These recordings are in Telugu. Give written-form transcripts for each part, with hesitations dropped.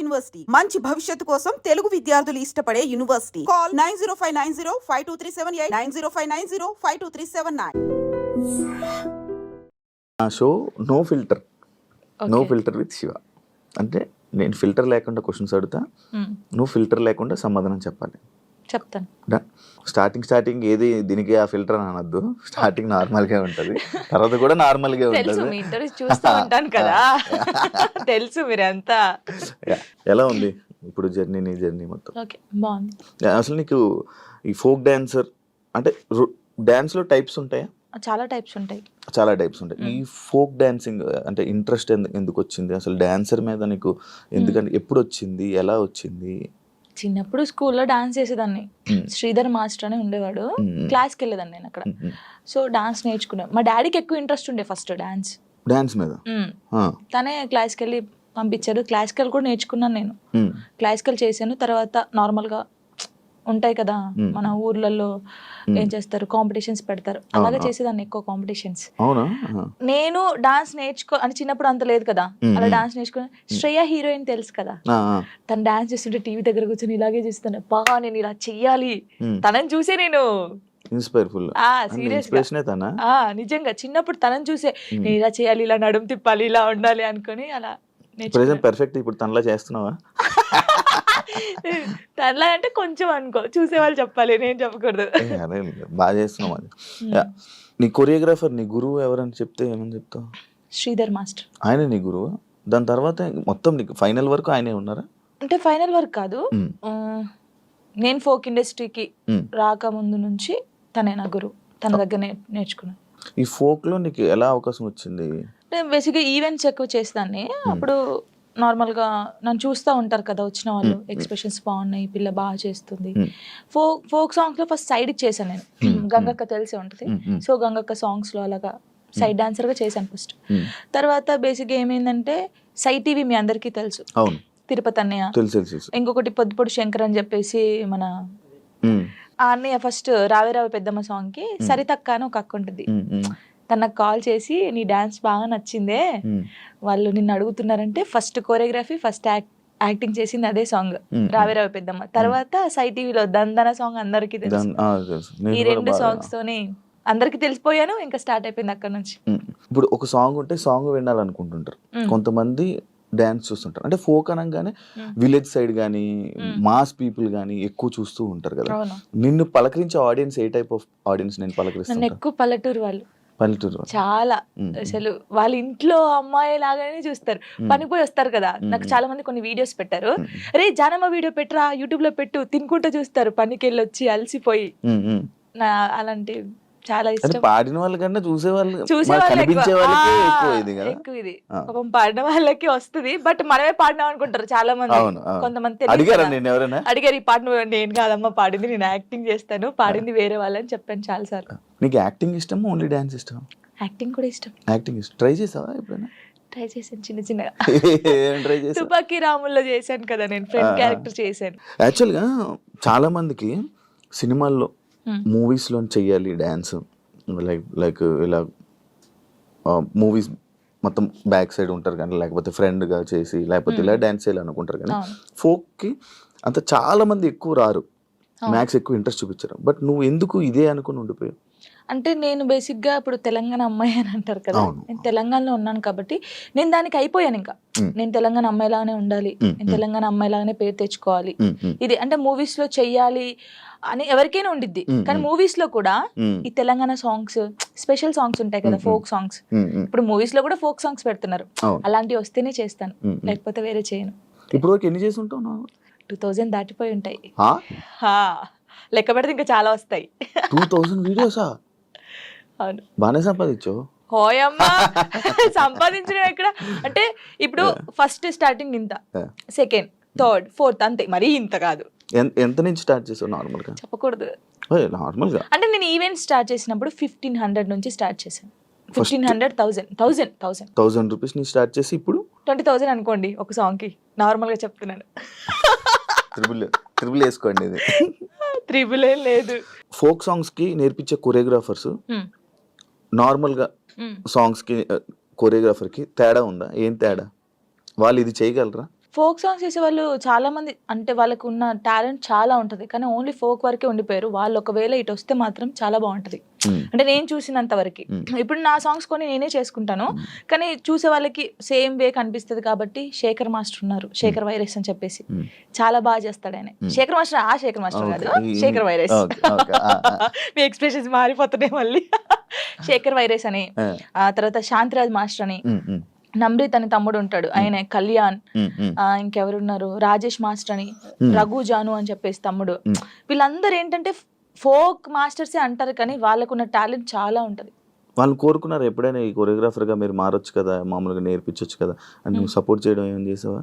యూనివర్సిటీ మంచి భవిష్యత్తు కోసం తెలుగు విద్యార్థులు ఇష్టపడే యూనివర్సిటీ. కాల్ 9059052378 9059052379. ఆ show no filter with Shiva. అంటే నేను ఫిల్టర్ లేకుండా క్వశ్చన్స్ అడుగుతా, నువ్వు ఫిల్టర్ లేకుండా సమాధానం చెప్పాలి. చెప్తాను. స్టార్టింగ్ ఏది దీనికి ఆ ఫిల్టర్ అని అనొద్దు. స్టార్టింగ్ నార్మల్ గా ఉంటది, తర్వాత కూడా నార్మల్ గా ఉంటది. చూస్తూ ఉంటాను కదా, తెలుసు మీరంతా. ఎలా ఉంది ఇప్పుడు నీ జర్నీ మొత్తం? బాగుంది. అసలు నీకు ఈ ఫోక్ డాన్సర్ అంటే డాన్స్ లో టైప్స్ ఉంటాయా? చాలా టైప్స్ ఉంటాయి. ఈ ఫోక్ డాన్సింగ్ అంటే ఇంట్రెస్ట్ ఎందుకు వచ్చింది అసలు డాన్సర్ మీద నీకు? ఎందుకంటే ఎప్పుడు వచ్చింది, ఎలా వచ్చింది? చిన్నప్పుడు స్కూల్లో డాన్స్ చేసేదాన్ని. శ్రీధర్ మాస్టర్ అని ఉండేవాడు, క్లాస్కి వెళ్ళేదాన్ని నేను అక్కడ. సో డాన్స్ నేర్చుకున్నా. మా డాడీకి ఎక్కువ ఇంట్రెస్ట్ ఉండే ఫస్ట్ డాన్స్ మీద. తనే క్లాస్కి వెళ్ళి పంపించాడు. క్లాసికల్ కూడా నేర్చుకున్నాను నేను. క్లాసికల్ చేశాను. తర్వాత నార్మల్గా ఉంటాయి కదా మన ఊర్లలో ఏం చేస్తారు, కాంపిటీషన్స్ పెడతారు. అలాగే చేసేదాన్ని ఎక్కువ కాంపిటీషన్స్. నేను డాన్స్ అంటే చిన్నప్పుడు అంత లేదు కదా, అలా డాన్స్ నేర్చుకుని. శ్రేయ హీరోయిన్ తెలుసు కదా, తను డాన్స్ చేస్తుంటే టీవీ దగ్గర కూర్చొని ఇలాగే చేస్తాను. బాగా నేను ఇలా చెయ్యాలి, తనని చూసే నేను నిజంగా చిన్నప్పుడు తనని చూసే నేను ఇలా చేయాలి, ఇలా నడుము తిప్పాలి, ఇలా ఉండాలి అనుకుని అలా పర్ఫెక్ట్. ఇప్పుడు తనలా చేస్తున్నావా? తనలా అంటే కొంచెం అనుకో, చూసే వాళ్ళు చెప్పాలి, నేను చెప్పకూడదు. బాగా చేస్తున్నావు. అది నీ కొరియోగ్రాఫర్, నీ గురువు ఎవరని చెప్తే ఏమని చెప్తావు? శ్రీధర్ మాస్టర్. ఆయన నీ గురువు? దాని తర్వాత మొత్తం నీకు ఫైనల్ వరకు ఆయనే ఉన్నారా? అంటే ఫైనల్ వరకు కాదు, నేను ఫోక్ ఇండస్ట్రీకి రాకముందు నుంచి తనే నా గురువు. తన దగ్గర నేర్చుకున్నాను. ఈ ఫోక్ లో నీకు ఎలా అవకాశం వచ్చింది? బేసిక్గా ఈవెంట్స్ ఎక్కువ చేసేదాన్ని. అప్పుడు నార్మల్గా నన్ను చూస్తూ ఉంటారు కదా వచ్చిన వాళ్ళు, ఎక్స్ప్రెషన్స్ బాగున్నాయి, పిల్ల బాగా చేస్తుంది. ఫోక్ సాంగ్స్ లో ఫస్ట్ సైడ్ చేశాను నేను. గంగక్క తెలిసే ఉంటుంది. సో గంగక్క సాంగ్స్ లో అలాగా సైడ్ డాన్సర్ గా చేశాను ఫస్ట్. తర్వాత బేసిక్గా ఏమైందంటే సై టీవీ మీ అందరికీ తెలుసు, తిరుపతి అన్నయ్య. ఇంకొకటి పొద్దుపొడి శంకర్ అని చెప్పేసి మన ఆ అన్నయ్య ఫస్ట్ రావే రావే పెద్దమ్మ సాంగ్ కి సరితక్క అని ఒక అక్క ఉంటుంది. తనకు కాల్ చేసి నీ డాన్స్ బాగా నచ్చిందే, వాళ్ళు నిన్ను అడుగుతున్నారంటే ఫస్ట్ కోరియోగ్రఫీ ఫస్ట్ యాక్టింగ్ చేసింది అదే సాంగ్ రావే రావే పెద్దమ్మ. తర్వాత సై టీవీలో దందన సాంగ్ అందరికీ తెలుసు. ఈ రెండు సాంగ్స్ తోనే అందరికి తెలిసిపోయాను. ఇంకా స్టార్ట్ అయిపోయింది అక్కడ నుంచి. ఇప్పుడు ఒక సాంగ్ ఉంటే సాంగ్ వినాలనుకుంటుంటారు కొంతమంది, డాన్స్ చూస్తుంటారు. అంటే ఫోక్ అనగానే విలేజ్ సైడ్ గానీ మాస్ పీపుల్ గానీ ఎక్కువ చూస్తూ ఉంటారు కదా. నిన్ను పలకరించే ఆడియన్స్ ఏ టైప్ ఆఫ్ ఆడియన్స్? నేను పలకరిస్తాను ఎక్కువ పల్లెటూరు వాళ్ళు చాలా. అసలు వాళ్ళ ఇంట్లో అమ్మాయి లాగానే చూస్తారు. పనికి పోయి వస్తారు కదా, నాకు చాలా మంది కొన్ని వీడియోస్ పెట్టారు. రే జానమ్మ వీడియో పెట్టరా, యూట్యూబ్ లో పెట్టు, తినుకుంటూ చూస్తారు పనికి వెళ్ళి వచ్చి అలసిపోయి. అలాంటి చాలా ఇష్టం. పాడిన వాళ్ళకన్నా చూసే వాళ్ళు ఎక్కువ ఇది. పాపం పాడిన వాళ్ళకి వస్తుంది, బట్ మనమే పాడినాం అనుకుంటారు చాలా మంది. కొంతమంది అడిగారు ఈ పాట నేను కాదమ్మా పాడింది, నేను యాక్టింగ్ చేస్తాను, పాడింది వేరే వాళ్ళని చెప్పాను చాలా సార్లు. నీకు యాక్టింగ్ ఇష్టం, ఓన్లీ డాన్స్ ఇష్టం? యాక్టింగ్ కూడా ఇష్టం. యాక్టింగ్ ఇష్టం. ట్రై చేసావా ఎప్పుడైనా? ట్రై చేశాను చిన్నగా. తుపాకీ రాముల్లో చేశాను కదా నేను, ఫ్రెండ్ క్యారెక్టర్ చేశాను. యాక్చువల్గా చాలా మందికి సినిమాల్లో మూవీస్ లో చెయ్యాలి డాన్స్, లైక్ ఇలా మూవీస్ మొత్తం బ్యాక్ సైడ్ ఉంటారు కానీ, లేకపోతే ఫ్రెండ్ గా చేసి, లేకపోతే ఇలా డాన్స్ చేయాలి అనుకుంటారు కానీ, ఫోక్ కి అంత చాలా మంది ఎక్కువ రారు, మ్యాక్స్ ఎక్కువ ఇంట్రెస్ట్ చూపించారు. బట్ నువ్వు ఎందుకు ఇదే అనుకుని ఉండిపోయావు? అంటే నేను బేసిక్గా ఇప్పుడు తెలంగాణ అమ్మాయి అని అంటారు కదా, నేను తెలంగాణలో ఉన్నాను కాబట్టి నేను దానికి అయిపోయాను. ఇంకా నేను తెలంగాణ అమ్మాయిలాగానే ఉండాలి, నేను తెలంగాణ అమ్మాయిలాగానే పేరు తెచ్చుకోవాలి, ఇది అంటే మూవీస్ లో చెయ్యాలి అని ఎవరికైనా ఉండిద్ది. కానీ మూవీస్ లో కూడా ఈ తెలంగాణ సాంగ్స్, స్పెషల్ సాంగ్స్ ఉంటాయి కదా, ఫోక్ సాంగ్స్. ఇప్పుడు మూవీస్ లో కూడా ఫోక్ సాంగ్స్ పెడుతున్నారు, అలాంటివి వస్తేనే చేస్తాను, లేకపోతే వేరే చేయను. ఇప్పుడు ఎన్ని చేసి ఉంటావు? 2000 దాటిపోయి ఉంటాయి. లెక్క పెడితే ఇంకా చాలా వస్తాయి. 2000 వీడియోసా? అవును. బాగానే సంపాదించావు. హోయమ్మా, సంపాదించడం ఎక్కడ అంటే ఇప్పుడు ఫస్ట్ స్టార్టింగ్ ఇంత, సెకండ్, థర్డ్, ఫోర్త్ అంతే, మరీ ఇంత కాదు. ఎంత నుంచి స్టార్ట్ చేసావు? నార్మల్ గా చెప్పకూడదు. నార్మల్ గా అంటే నేను ఈవెంట్ స్టార్ట్ చేసినప్పుడు 1500 నుంచి స్టార్ట్ చేశాను. 1500, 1000 రూపీస్ నుంచి స్టార్ట్ చేసి ఇప్పుడు 20,000 అనుకోండి ఒక సాంగ్ కి. నార్మల్ గా చెప్తున్నాను. త్రిబుల్ వేసుకోండి. ఇది త్రిబుల్ ఏం లేదు. ఫోక్ సాంగ్స్ కి నేర్పించే కొరియోగ్రాఫర్స్ నార్మల్ గా సాంగ్స్ కి కొరియోగ్రాఫర్ కి తేడా ఉందా? ఏం తేడా? వాళ్ళు ఇది చేయగలరా? ఫోక్ సాంగ్స్ చేసే వాళ్ళు చాలా మంది అంటే వాళ్ళకు ఉన్న టాలెంట్ చాలా ఉంటుంది, కానీ ఓన్లీ ఫోక్ వరకే ఉండిపోయారు. వాళ్ళు ఒకవేళ ఇటు వస్తే మాత్రం చాలా బాగుంటది. అంటే నేను చూసినంత వరకు, ఇప్పుడు నా సాంగ్స్ కొన్ని నేనే చేసుకుంటాను, కానీ చూసే వాళ్ళకి సేమ్ వే కనిపిస్తుంది. కాబట్టి శేఖర్ మాస్టర్ ఉన్నారు, శేఖర్ వైరస్ అని చెప్పేసి చాలా బాగా చేస్తాడు ఆయన. శేఖర్ మాస్టర్ ఆ శేఖర్ మాస్టర్ కాదు, శేఖర్ వైరస్. మీ ఎక్స్ప్రెషన్స్ మారిపోతున్నాయి మళ్ళీ. శేఖర్ వైరస్ అని, ఆ తర్వాత శాంతిరాజ్ మాస్టర్ అని, నమ్రీత్ అని తమ్ముడు ఉంటాడు ఆయన, కళ్యాణ్, ఇంకెవరున్నారు, రాజేష్ మాస్టర్ అని, రఘు జాను అని చెప్పేసి తమ్ముడు. వీళ్ళందరూ ఏంటంటే ఫోక్ మాస్టర్సే అంటారు, కానీ వాళ్ళకున్న టాలెంట్ చాలా ఉంటది. వాళ్ళు కోరుకున్నారు ఎప్పుడైనా ఈ కొరియోగ్రాఫర్ గా మీరు మారొచ్చు కదా, మామూలుగా నేర్పించవచ్చు కదా అని నువ్వు సపోర్ట్ చేయడం ఏం చేసావా?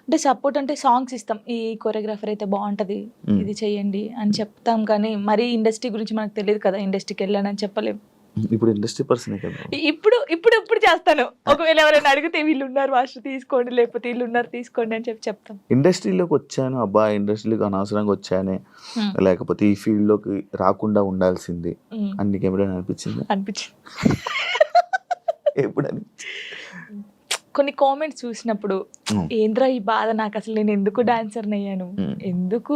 అంటే సపోర్ట్ అంటే సాంగ్స్ ఇస్తాం, ఈ కొరియోగ్రాఫర్ అయితే బాగుంటది ఇది చెయ్యండి అని చెప్తాం, కానీ మరీ ఇండస్ట్రీ గురించి మనకు తెలియదు కదా, ఇండస్ట్రీకి వెళ్ళానని చెప్పలేము. ఇప్పుడు ఇండస్ట్రీ పర్సనే కదా. ఇప్పుడు చేస్తాను. ఒకవేళ ఎవరైనా అడిగితే వీళ్ళు ఉన్నారు మాస్టర్ తీసుకోండి, లేకపోతే వీళ్ళు ఉన్నారు తీసుకోండి అని చెప్తాం. ఇండస్ట్రీలోకి వచ్చాను అబ్బా, ఇండస్ట్రీలోకి అనవసరంగా వచ్చానే, లేకపోతే ఈ ఫీల్డ్ లోకి రాకుండా ఉండాల్సింది అని నీకు ఎప్పుడైనా అనిపించింది? ఎప్పుడు కొన్ని కామెంట్స్ చూసినప్పుడు ఏంద్రా ఈ బాధ, నాకు అసలు నేను ఎందుకు డాన్సర్ అయ్యాను, ఎందుకు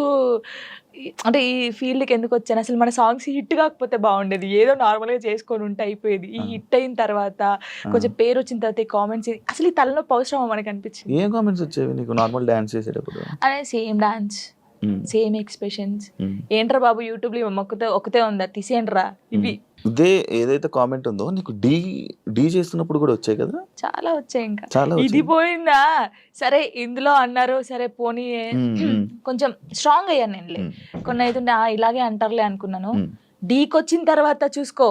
అంటే ఈ ఫీల్డ్కి ఎందుకు వచ్చాను, అసలు మన సాంగ్స్ హిట్ కాకపోతే బాగుండేది, ఏదో నార్మల్గా చేసుకొని ఉంటే అయిపోయేది. ఈ హిట్ అయిన తర్వాత కొంచెం పేరు వచ్చిన తర్వాత ఈ కామెంట్స్ అసలు ఈ తలనొప్పి అవసరమా మనకు అనిపించింది. ఏం కామెంట్స్ వచ్చేవి నీకు నార్మల్ డాన్స్ చేసేటప్పుడు? అదే సేమ్ డాన్స్, సేమ్ ఎక్స్ప్రెషన్స్, ఏంట్రా బాబు యూట్యూబ్ లో ఒకతే ఉందా తీసేయండిరా ఇవి. ఇదే ఏదైతే కామెంట్ ఉందో నీకు డీ చేస్తున్నప్పుడు కూడా వచ్చాయి కదా? చాలా వచ్చాయి. ఇంకా చాలా ఇది పోయిందా, సరే ఇందులో అన్నారు, సరే పోనీ కొంచెం స్ట్రాంగ్ అయ్యాను నేను. కొన్ని అయితే ఇలాగే అంటారులే అనుకున్నాను. డీకి వచ్చిన తర్వాత చూసుకో,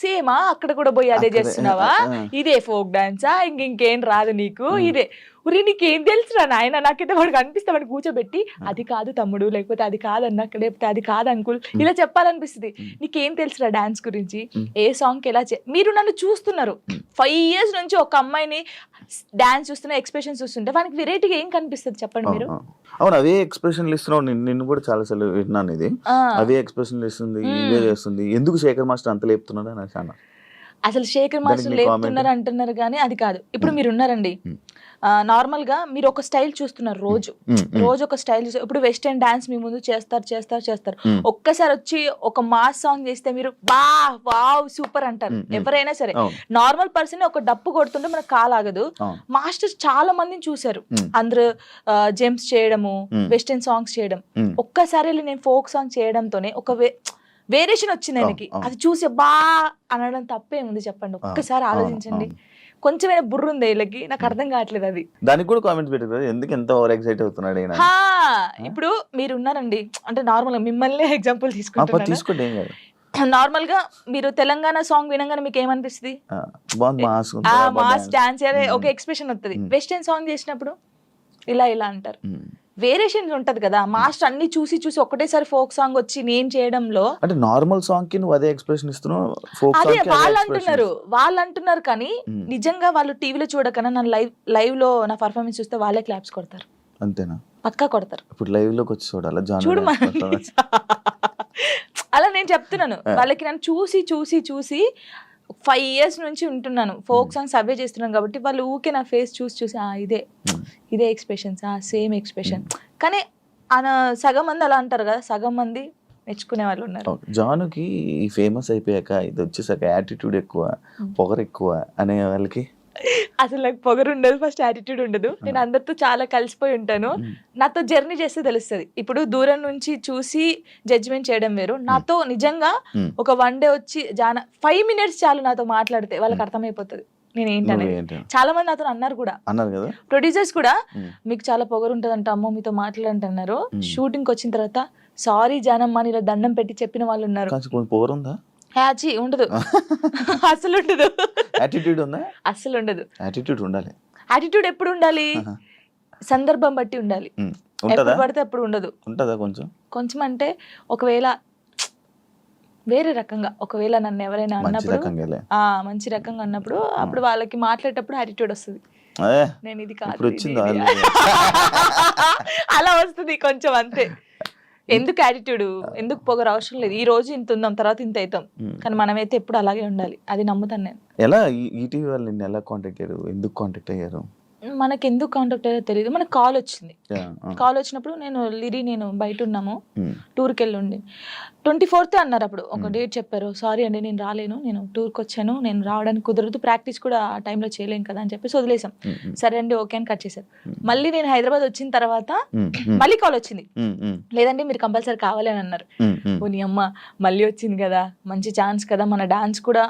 సేమా అక్కడ కూడా పోయి అదే చేస్తున్నావా, ఇదే ఫోక్ డాన్సా, ఇంకేం రాదు నీకు, ఇదే ఉరి నీకేం తెలుసురా నాయన, నాకైతే వాడికి అనిపిస్తే వాడిని కూర్చోబెట్టి అది కాదు తమ్ముడు, లేకపోతే అది కాదన్నా, లేకపోతే అది కాదు అంకుల్, ఇలా చెప్పాలనిపిస్తుంది. నీకేం తెలుసురా డాన్స్ గురించి, ఏ సాంగ్ ఎలా మీరు నన్ను చూస్తున్నారు 5 years నుంచి, ఒక అమ్మాయిని డాన్స్ చూస్తున్నా, ఎక్స్ప్రెషన్స్ చూస్తుంటే వానికి వెరైటీగా ఏం కనిపిస్తుంది చెప్పండి మీరు? అవును, అవే ఎక్స్ప్రెషన్లు ఇస్తున్నావు. నిన్ను కూడా చాలా సార్లు విన్నాను, ఇది అవే ఎక్స్ప్రెషన్లు ఇస్తుంది, ఇవే చేస్తుంది, ఎందుకు శేఖర్ మాస్టర్ అంత లేపుతున్నాడు అని అన్నాను. అసలు శేఖర్ మాస్టర్ లేపుతున్నారు అంటున్నారు, కానీ అది కాదు. ఇప్పుడు మీరు ఉన్నారండి, నార్మల్ గా మీరు ఒక స్టైల్ చూస్తున్నారు, రోజు ఒక స్టైల్ చూస్తారు. ఇప్పుడు వెస్టర్న్ డాన్స్ మీ ముందు చేస్తారు, ఒక్కసారి వచ్చి ఒక మాస్ సాంగ్ చేస్తే మీరు వావ్ సూపర్ అంటారు ఎవరైనా సరే. నార్మల్ పర్సన్ ఒక డప్పు కొడుతుంటే మనకు కాలాగదు. మాస్టర్స్ చాలా మందిని చూసారు, అందరూ జెంప్స్ చేయడము, వెస్టర్న్ సాంగ్స్ చేయడం. ఒక్కసారి నేను ఫోక్ సాంగ్ చేయడంతోనే ఒక వేరియేషన్ వచ్చింది ఆయనకి. అది చూసి అనడం తప్పేముంది చెప్పండి, ఒక్కసారి ఆలోచించండి. కొంచెమైనా బుర్ర ఉంది వీళ్ళకి, నాకు అర్థం కావట్లేదు అది. దానికి కూడా కామెంట్స్ పెట్టారు, ఎందుకు ఎంత ఓవర్ ఎక్సైట్ అవుతున్నాడు. ఇప్పుడు మీరు ఉన్నారండి, అంటే నార్మల్ గా మిమ్మల్ని ఎగ్జాంపుల్ తీసుకుంటున్నాను. నార్మల్ గా మీరు తెలంగాణ సాంగ్ వినగానే మీకు ఏమనిపిస్తుంది? మాస్ డాన్స్ ఒక ఎక్స్ప్రెషన్ వస్తుంది. వెస్టర్న్ సాంగ్ చేసినప్పుడు ఇలా అంటారు, వేరియేషన్స్ ఉంటది కదా. మాస్టర్ అన్ని చూసి ఒకటేసారి ఫోక్ సాంగ్ వచ్చి నేను చేయడంలో, అంటే నార్మల్ సాంగ్ కి నువ్వు అదే ఎక్స్ప్రెషన్ ఇస్తున్నావు, అదే వాళ్ళు అంటున్నారు కానీ నిజంగా వాళ్ళు టీవీలో చూడకన్నా నా లైవ్ లో నా పర్ఫార్మెన్స్ చూస్తే వాళ్ళే క్లాప్స్ కొడతారు. అంతేనా? పక్కా కొడతారు. ఇప్పుడు లైవ్ లోకి వచ్చి చూడాలి, చూడు అలా నేను చెప్తున్నాను. వాళ్ళకి నన్ను చూసి 5 years నుంచి ఉంటున్నాను, ఫోక్ సాంగ్స్ అవే చేస్తున్నాను కాబట్టి వాళ్ళు ఊకే నా ఫేస్ చూసి ఇదే ఎక్స్ప్రెషన్స్, సేమ్ ఎక్స్ప్రెషన్. కానీ సగం మంది అలా అంటారు కదా, సగం మంది మెచ్చుకునే వాళ్ళు ఉన్నారు. జానుకి ఫేమస్ అయిపోయాక ఇది వచ్చేసాక యాటిట్యూడ్ ఎక్కువ, పొగరు ఎక్కువ అనే వాళ్ళకి అసలు నాకు పొగరు ఉండదు, ఫస్ట్ యాటిట్యూడ్ ఉండదు. నేను అందరితో చాలా కలిసిపోయి ఉంటాను. నాతో జర్నీ చేస్తే తెలుస్తుంది. ఇప్పుడు దూరం నుంచి చూసి జడ్జిమెంట్ చేయడం వేరు. నాతో నిజంగా ఒక 1 day వచ్చి 5 minutes చాలు నాతో మాట్లాడితే వాళ్ళకి అర్థమైపోతుంది నేను ఏంటనేది. చాలా మంది నాతో అన్నారు కూడా, ప్రొడ్యూసర్స్ కూడా, మీకు చాలా పొగరు ఉంటదంట అమ్మో మీతో మాట్లాడంటున్నారు. షూటింగ్ వచ్చిన తర్వాత సారీ జానమ్మ ఇలా దండం పెట్టి చెప్పిన వాళ్ళు ఉన్నారు. ఉండదు, అసలు ఉండదు. అసలు ఉండదు. యాటిట్యూడ్ ఎప్పుడు ఉండాలి? సందర్భం బట్టి ఉండాలి. ఎప్పుడు పడితే అప్పుడు ఉండదు. కొంచెం అంటే ఒకవేళ వేరే రకంగా, ఒకవేళ నన్ను ఎవరైనా అన్నప్పుడు మంచి రకంగా అన్నప్పుడు అప్పుడు వాళ్ళకి మాట్లాడేటప్పుడు యాటిట్యూడ్ వస్తుంది. నేను ఇది కాదు అలా వస్తుంది కొంచెం, అంతే. ఎందుకు యాటిట్యూడ్, ఎందుకు పొగరు అవసరం లేదు. ఈ రోజు ఇంత ఉందాం, తర్వాత ఇంత అవుతాం, కానీ మనమైతే ఎప్పుడు అలాగే ఉండాలి. అది నమ్ముతాను నేను. ఎలా ఈటీవీ వాళ్ళు నిన్ను ఎలా కాంటాక్ట్ అయ్యారు, ఎందుకు కాంటాక్ట్ అయ్యారు? మనకి ఎందుకు కాంటాక్ట్ అయ్యారో తెలియదు. మనకు కాల్ వచ్చింది. కాల్ వచ్చినప్పుడు నేను బయట ఉన్నాము, టూర్కి వెళ్ళి ఉండి 24th అన్నారు. అప్పుడు ఒక డేట్ చెప్పారు. సారీ అండి నేను రాలేను, నేను టూర్కి వచ్చాను, నేను రావడానికి కుదరదు, ప్రాక్టీస్ కూడా ఆ టైంలో చేయలేను కదా అని చెప్పేసి వదిలేసాం. సరే అండి ఓకే అని కట్ చేశారు. మళ్ళీ నేను హైదరాబాద్ వచ్చిన తర్వాత మళ్ళీ కాల్ వచ్చింది. లేదండి మీరు కంపల్సరీ కావాలి అని అన్నారు. ఓ నీ అమ్మ మళ్ళీ వచ్చింది కదా, మంచి ఛాన్స్ కదా, మన డాన్స్ కూడా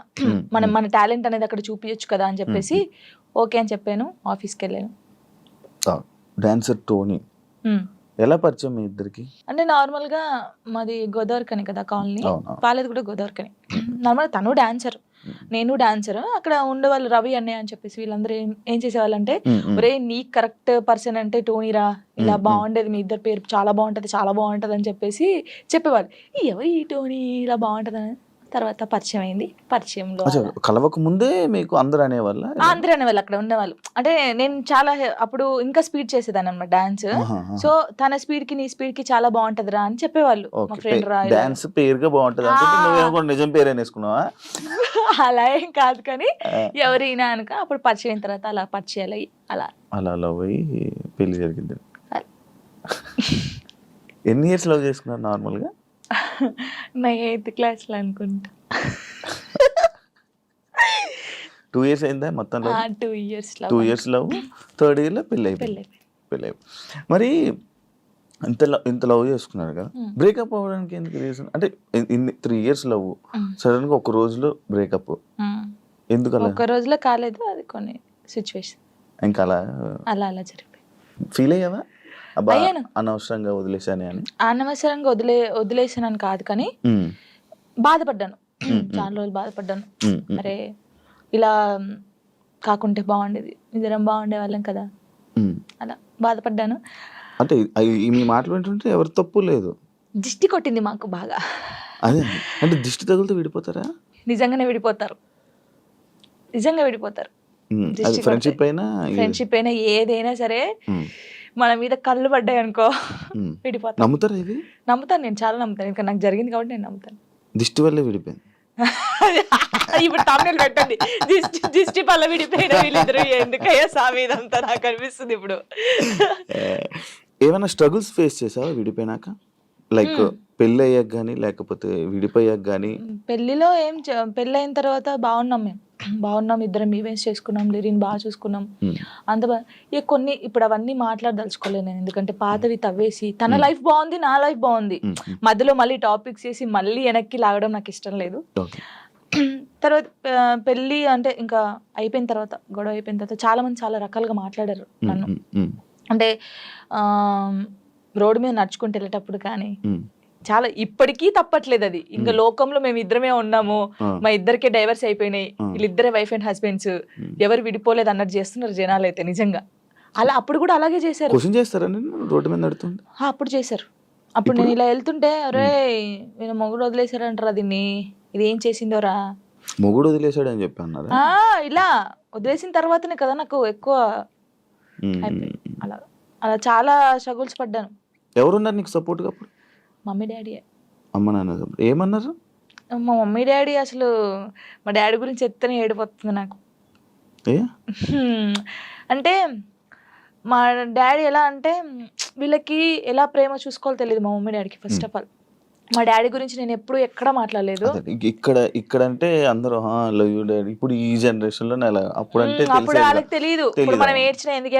మన టాలెంట్ అనేది అక్కడ చూపించచ్చు కదా అని చెప్పేసి ఓకే అని చెప్పాను. ఆఫీస్కి వెళ్ళాను. డాన్సర్ టోనీ ఎలా పరిచయం మీ ఇద్దరికి? అంటే నార్మల్గా మాది గోదావరికని కదా కాలనీ, వాళ్ళది కూడా గోదావరికని. నార్మల్గా తను డాన్సర్, నేను డాన్సర్. అక్కడ ఉండేవాళ్ళు రవి అన్నయ్య అని చెప్పేసి వీళ్ళందరూ ఏం చేసేవాళ్ళు అంటే, ఒరే నీ కరెక్ట్ పర్సన్ అంటే టోనీరా, ఇలా బాగుండేది, మీ ఇద్దరు పేరు చాలా బాగుంటది అని చెప్పేసి చెప్పేవాళ్ళు. ఎవరు ఈ టోనీ ఇలా బాగుంటది అని తర్వాత పరిచయం అయింది. పరిచయంలో కలవక ముందే మీకు అందరూ అనేవాళ్ళు అక్కడ ఉండేవాళ్ళు. అంటే నేను చాలా అప్పుడు ఇంకా స్పీడ్ చేసేదాన్ని అనమాట డాన్స్. సో తన స్పీడ్ కి నీ స్పీడ్ కి చాలా బాగుంటదిరా అని చెప్పేవాళ్ళు. మా ఫ్రెండ్ రా డాన్స్ పేరుగా బాగుంటది అంటే నువ్వేమో నిజం పేరు అనేసుకున్నావా? అలా ఏం కాదు కానీ ఎవరైనా అనుక అప్పుడు పరిచయం అయిన తర్వాత అలా పరిచయాలు అలా లవ్ అయ్యి పెళ్లి జరిగింది. ఎన్ని ఇయర్స్ లవ్ చేసుకున్నారు నార్మల్గా? నా 8th క్లాస్లో అనుకుంటా. 2 years అయిందా మొత్తం? 2 years 2 years లవ్, 3rd yearలో పెళ్ళి అయిపోయింది. మరి ఇంత లవ్ చేసుకున్నారు కదా, బ్రేకప్ అవ్వడానికి ఎందుకు రీజన్? అంటే 3 years లవ్, సడన్ గా ఒక రోజులో బ్రేకప్ ఎందుకు? అలా ఒక రోజులో కాలేదు, అది కొన్ని సిచ్యువేషన్ ఇంకా అలా జరిగిపోయింది. ఫీల్ అయ్యావా అనవసరంగా వదిలేసాను అని? అనవసరంగా వదిలేసానని కాదు కానీ బాధపడ్డాను. చాలా రోజులు బాధపడ్డాను. అరే ఇలా కాకుంటే బాగుండేది, ఇద్దరం బాగుండే వాళ్ళం కదా, అలా బాధపడ్డాను. అంటే మీ మాటలు వింటుంటే ఎవరి తప్పు లేదు. దిష్టి కొట్టింది మాకు బాగా. అదే అంటే దిష్టి తగులుతూ విడిపోతారా? నిజంగా విడిపోతారు. ఫ్రెండ్షిప్ అయినా ఏదైనా సరే మన మీద కళ్ళు పడ్డాయి అనుకో విడిపోతాను. నమ్ముతారా ఇది? నమ్ముతాను, నేను చాలా నమ్ముతాను. ఇంకా నాకు జరిగింది కాబట్టి నేను నమ్ముతాను. దిష్టి వల్లే విడిపోయింది. ఇప్పుడు తమిళ పెట్టండి, దిష్టి పల్ల విడిపోయిన వీళ్ళిద్దరు ఎందుకయ్యా సామి ఇదంతా నాకు అనిపిస్తుంది ఇప్పుడు. ఏమైనా స్ట్రగుల్స్ ఫేస్ చేసావా విడిపోయినాక? లైక్ పెళ్ళి అయ్యాక కానీ లేకపోతే విడిపోయాక కానీ? పెళ్ళిలో పెళ్ళి అయిన తర్వాత బాగున్నాం, ఇద్దరం ఈవెంట్స్ చేసుకున్నాం, లిరిన్ బాగా చూసుకున్నాం, అంత ఇక కొన్ని ఇప్పుడు అవన్నీ మాట్లాడదలుచుకోలేను నేను. ఎందుకంటే పాతవి తవ్వేసి తన లైఫ్ బాగుంది, నా లైఫ్ బాగుంది, మధ్యలో మళ్ళీ టాపిక్స్ చేసి మళ్ళీ వెనక్కి లాగడం నాకు ఇష్టం లేదు. తర్వాత పెళ్ళి అంటే ఇంకా అయిపోయిన తర్వాత, గొడవ అయిపోయిన తర్వాత చాలా మంది చాలా రకాలుగా మాట్లాడారు నన్ను. అంటే రోడ్డు మీద నడుచుకుంటూ వెళ్ళేటప్పుడు కానీ చాలా, ఇప్పటికీ తప్పట్లేదు అది. ఇంకా లోకంలో మేము ఇద్దరమే ఉన్నాము, మా ఇద్దరికే డైవర్స్ అయిపోయినాయి, వీళ్ళిద్దరే వైఫ్ అండ్ హస్బెండ్స్, ఎవరు విడిపోలేదు అన్నట్టు చేస్తున్నారు జనాలు అయితే. నిజంగా అలా అప్పుడు కూడా అలాగే చేశారు. అప్పుడు చేశారు. అప్పుడు నేను ఇలా వెళ్తుంటే, అరే నేను మొగుడు వదిలేశారంటారా దీన్ని, ఇది ఏం చేసిందోరా, మొగుడు వదిలేశాడు అని చెప్పి అన్నారు. ఇలా వదిలేసిన తర్వాతనే కదా నాకు ఎక్కువ అలా చాలా స్ట్రగుల్స్ పడ్డాను. ఎవరున్నారు నీకు సపోర్ట్? అప్పుడు మమ్మీ డాడీ. అమ్మ నాన్న ఏమన్నారు? మా మమ్మీ డాడీ అసలు, మా డాడీ గురించి ఎత్తనే ఏడిపోతుంది నాకు. అంటే మా డాడీ ఎలా అంటే, వీళ్ళకి ఎలా ప్రేమ చూసుకోవాలో తెలియదు మా మమ్మీ డాడీకి. ఫస్ట్ ఆఫ్ ఆల్ మా డాడీ గురించి నేను ఎప్పుడు ఎక్కడ మాట్లాడలేదు. ఇక్కడ అంటే అందరూ లవ్ యూ డాడీ, ఇప్పుడు ఈ జనరేషన్ లో అప్పుడు అంటే వాళ్ళకి తెలియదు. ఇప్పుడు మనం ఏడ్చిన ఎందుకు